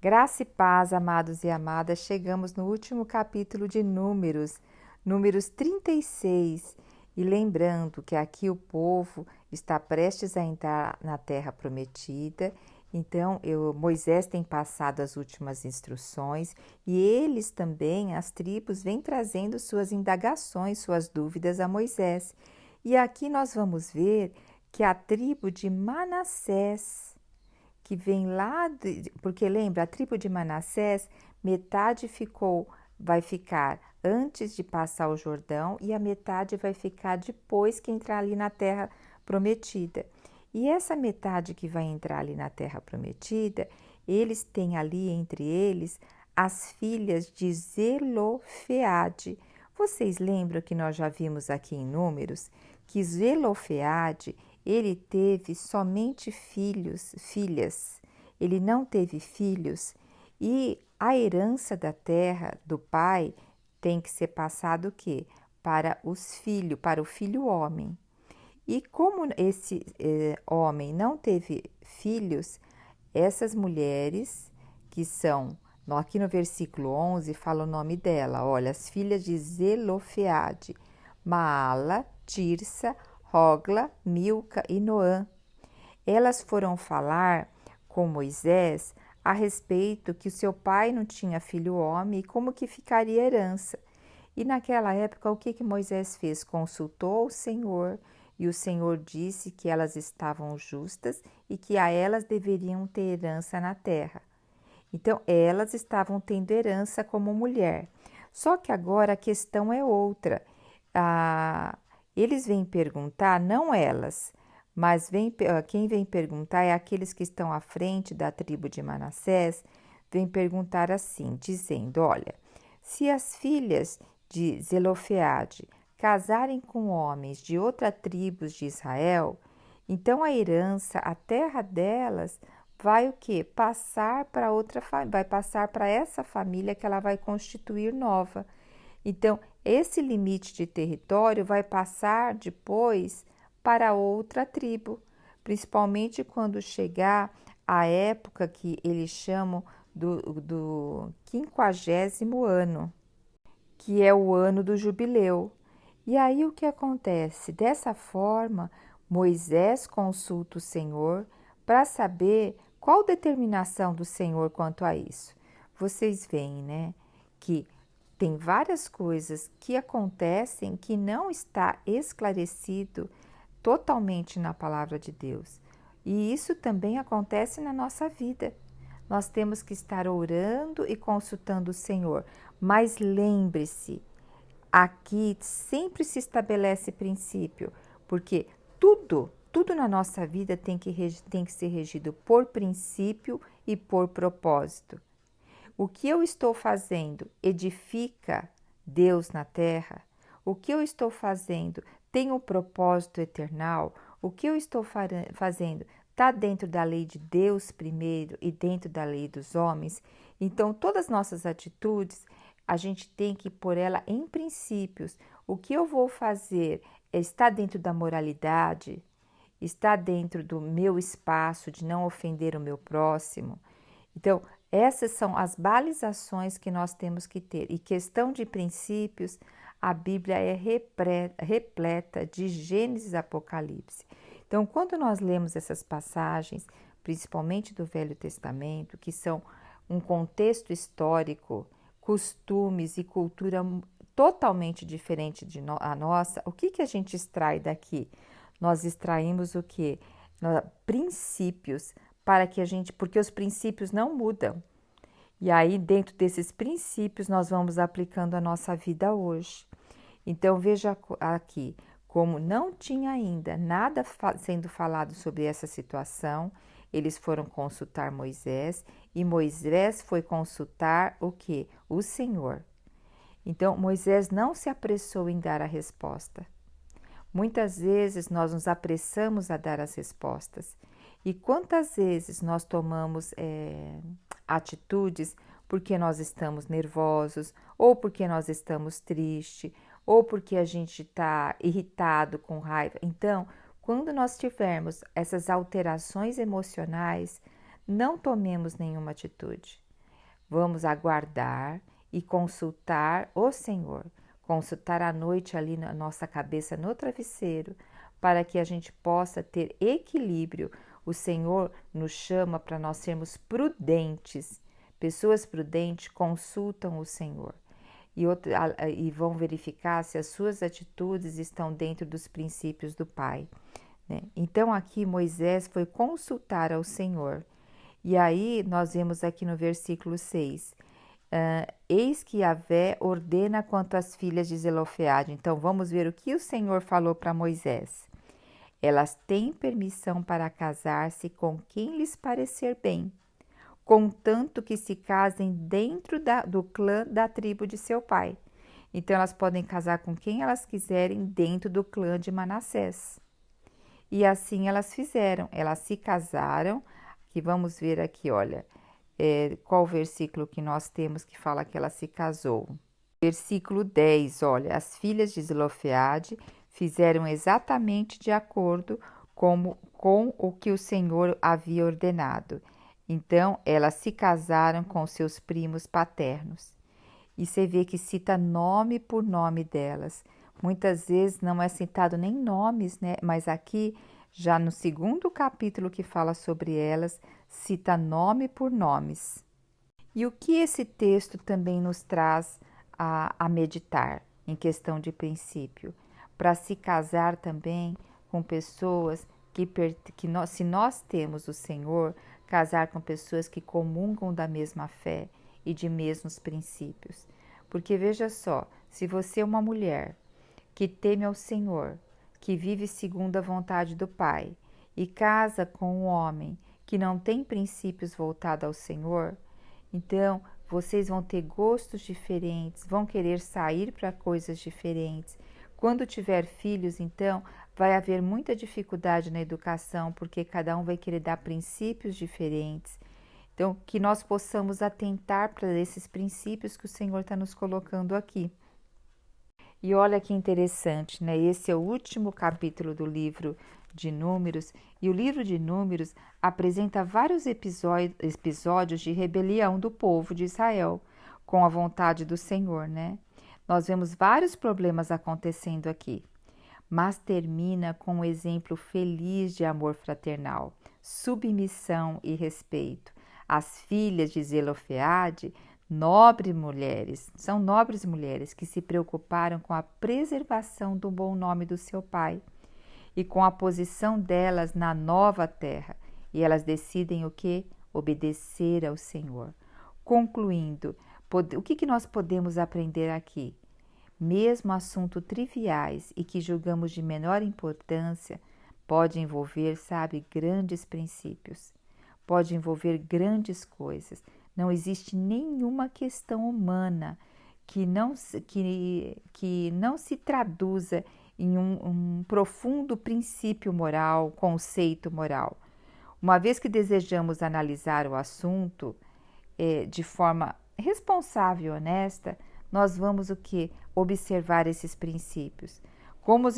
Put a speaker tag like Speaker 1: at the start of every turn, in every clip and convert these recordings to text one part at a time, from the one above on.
Speaker 1: Graça e paz, amados e amadas, chegamos no último capítulo de Números 36. E lembrando que aqui o povo está prestes a entrar na terra prometida. Então, Moisés tem passado as últimas instruções e eles também, as tribos, vêm trazendo suas indagações, suas dúvidas a Moisés. E aqui nós vamos ver que a tribo de Manassés, que vem lá, porque lembra, a tribo de Manassés, metade vai ficar antes de passar o Jordão e a metade vai ficar depois que entrar ali na terra prometida. E essa metade que vai entrar ali na terra prometida, eles têm ali entre eles as filhas de Zelofeade. Vocês lembram que nós já vimos aqui em Números que Zelofeade, ele teve somente filhas, ele não teve filhos, e a herança da terra do pai tem que ser passado o quê? Para o filho homem. E como esse homem não teve filhos, essas mulheres que são, aqui no versículo 11 fala o nome dela, olha, as filhas de Zelofeade, Maala, Tirsa, Hogla, Milca e Noã. Elas foram falar com Moisés a respeito que o seu pai não tinha filho homem e como que ficaria a herança. E naquela época o que Moisés fez? Consultou o Senhor e o Senhor disse que elas estavam justas e que a elas deveriam ter herança na terra. Então elas estavam tendo herança como mulher. Só que agora a questão é outra. Eles vêm perguntar, não elas, mas quem vem perguntar é aqueles que estão à frente da tribo de Manassés, vem perguntar assim, dizendo, olha, se as filhas de Zelofeade casarem com homens de outras tribos de Israel, então a herança, a terra delas vai o quê? Passar para vai passar para essa família que ela vai constituir nova. Então, esse limite de território vai passar depois para outra tribo, principalmente quando chegar a época que eles chamam do 50º ano, que é o ano do jubileu. E aí o que acontece? Dessa forma, Moisés consulta o Senhor para saber qual determinação do Senhor quanto a isso. Vocês veem, né, que tem várias coisas que acontecem que não está esclarecido totalmente na palavra de Deus. E isso também acontece na nossa vida. Nós temos que estar orando e consultando o Senhor. Mas lembre-se, aqui sempre se estabelece princípio, porque tudo na nossa vida tem que ser regido por princípio e por propósito. O que eu estou fazendo edifica Deus na terra? O que eu estou fazendo tem um propósito eternal? O que eu estou fazendo está dentro da lei de Deus primeiro e dentro da lei dos homens? Então, todas as nossas atitudes, a gente tem que pôr ela em princípios. O que eu vou fazer está dentro da moralidade? Está dentro do meu espaço de não ofender o meu próximo? Então, essas são as balizações que nós temos que ter. E questão de princípios, a Bíblia é repleta de Gênesis e Apocalipse. Então, quando nós lemos essas passagens, principalmente do Velho Testamento, que são um contexto histórico, costumes e cultura totalmente diferente a nossa, o que a gente extrai daqui? Nós extraímos o quê? Princípios para que porque os princípios não mudam. E aí, dentro desses princípios, nós vamos aplicando a nossa vida hoje. Então, veja aqui, como não tinha ainda nada sendo falado sobre essa situação, eles foram consultar Moisés e Moisés foi consultar o quê? O Senhor. Então, Moisés não se apressou em dar a resposta. Muitas vezes nós nos apressamos a dar as respostas. E quantas vezes nós tomamos atitudes porque nós estamos nervosos, ou porque nós estamos tristes, ou porque a gente está irritado, com raiva. Então, quando nós tivermos essas alterações emocionais, não tomemos nenhuma atitude. vamos aguardar e consultar o Senhor, consultar à noite ali na nossa cabeça no travesseiro, para que a gente possa ter equilíbrio. O Senhor nos chama para nós sermos prudentes. Pessoas prudentes consultam o Senhor e vão verificar se as suas atitudes estão dentro dos princípios do Pai, né? Então aqui Moisés foi consultar ao Senhor. E aí nós vemos aqui no versículo 6, eis que Yahvé ordena quanto às filhas de Zelofeade. Então vamos ver o que o Senhor falou para Moisés. Elas têm permissão para casar-se com quem lhes parecer bem, contanto que se casem dentro do clã da tribo de seu pai. Então elas podem casar com quem elas quiserem dentro do clã de Manassés. E assim elas fizeram, elas se casaram, que vamos ver aqui, olha, qual o versículo que nós temos que fala que ela se casou. Versículo 10, olha, as filhas de Zelofeade fizeram exatamente de acordo com o que o Senhor havia ordenado. Então, elas se casaram com seus primos paternos. E você vê que cita nome por nome delas. Muitas vezes não é citado nem nomes, né? Mas aqui, já no segundo capítulo que fala sobre elas, cita nome por nomes. E o que esse texto também nos traz a meditar em questão de princípio? Para se casar também com pessoas se nós temos o Senhor, casar com pessoas que comungam da mesma fé e de mesmos princípios. Porque veja só, se você é uma mulher que teme ao Senhor, que vive segundo a vontade do Pai, e casa com um homem que não tem princípios voltados ao Senhor, então vocês vão ter gostos diferentes, vão querer sair para coisas diferentes. Quando tiver filhos, então, vai haver muita dificuldade na educação, porque cada um vai querer dar princípios diferentes. Então, que nós possamos atentar para esses princípios que o Senhor está nos colocando aqui. E olha que interessante, né? Esse é o último capítulo do livro de Números, e o livro de Números apresenta vários episódios de rebelião do povo de Israel com a vontade do Senhor, né? Nós vemos vários problemas acontecendo aqui, mas termina com um exemplo feliz de amor fraternal, submissão e respeito. As filhas de Zelofeade, são nobres mulheres que se preocuparam com a preservação do bom nome do seu pai e com a posição delas na nova terra, e elas decidem o quê? Obedecer ao Senhor. Concluindo, o que nós podemos aprender aqui? Mesmo assuntos triviais e que julgamos de menor importância, pode envolver, grandes princípios, pode envolver grandes coisas. Não existe nenhuma questão humana que não se traduza em um profundo princípio moral, conceito moral. Uma vez que desejamos analisar o assunto de forma responsável e honesta, nós vamos observar esses princípios. Como os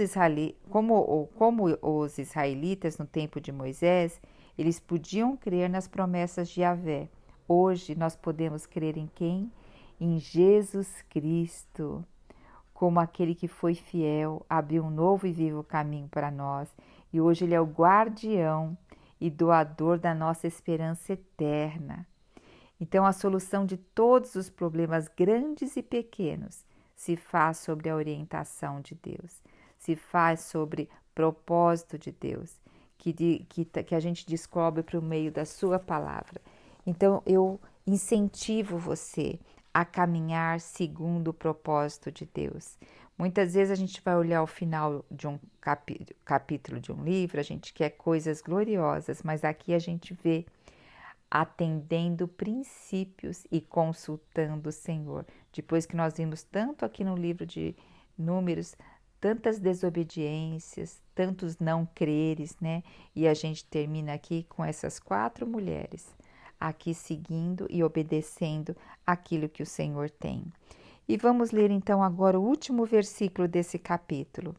Speaker 1: israelitas no tempo de Moisés, eles podiam crer nas promessas de Yahvé. Hoje nós podemos crer em quem? Em Jesus Cristo, como aquele que foi fiel, abriu um novo e vivo caminho para nós, e hoje Ele é o guardião e doador da nossa esperança eterna. Então, a solução de todos os problemas grandes e pequenos se faz sobre a orientação de Deus, se faz sobre propósito de Deus, que a gente descobre por meio da sua palavra. Então, eu incentivo você a caminhar segundo o propósito de Deus. Muitas vezes a gente vai olhar o final de um capítulo de um livro, a gente quer coisas gloriosas, mas aqui a gente vê atendendo princípios e consultando o Senhor. Depois que nós vimos tanto aqui no livro de Números, tantas desobediências, tantos não creres, né? E a gente termina aqui com essas 4 mulheres, aqui seguindo e obedecendo aquilo que o Senhor tem. E vamos ler então agora o último versículo desse capítulo.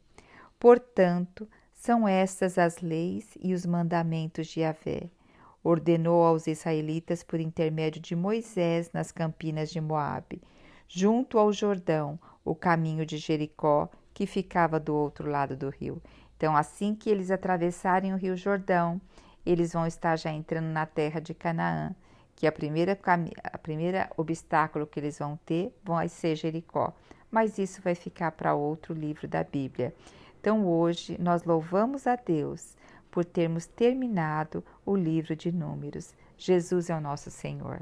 Speaker 1: Portanto, são estas as leis e os mandamentos de Yahvé, ordenou aos israelitas por intermédio de Moisés nas campinas de Moabe, junto ao Jordão, o caminho de Jericó, que ficava do outro lado do rio. Então, assim que eles atravessarem o rio Jordão, eles vão estar já entrando na terra de Canaã, que a primeira obstáculo que eles vão ter vai ser Jericó. Mas isso vai ficar para outro livro da Bíblia. Então, hoje, nós louvamos a Deus por termos terminado o livro de Números. Jesus é o nosso Senhor.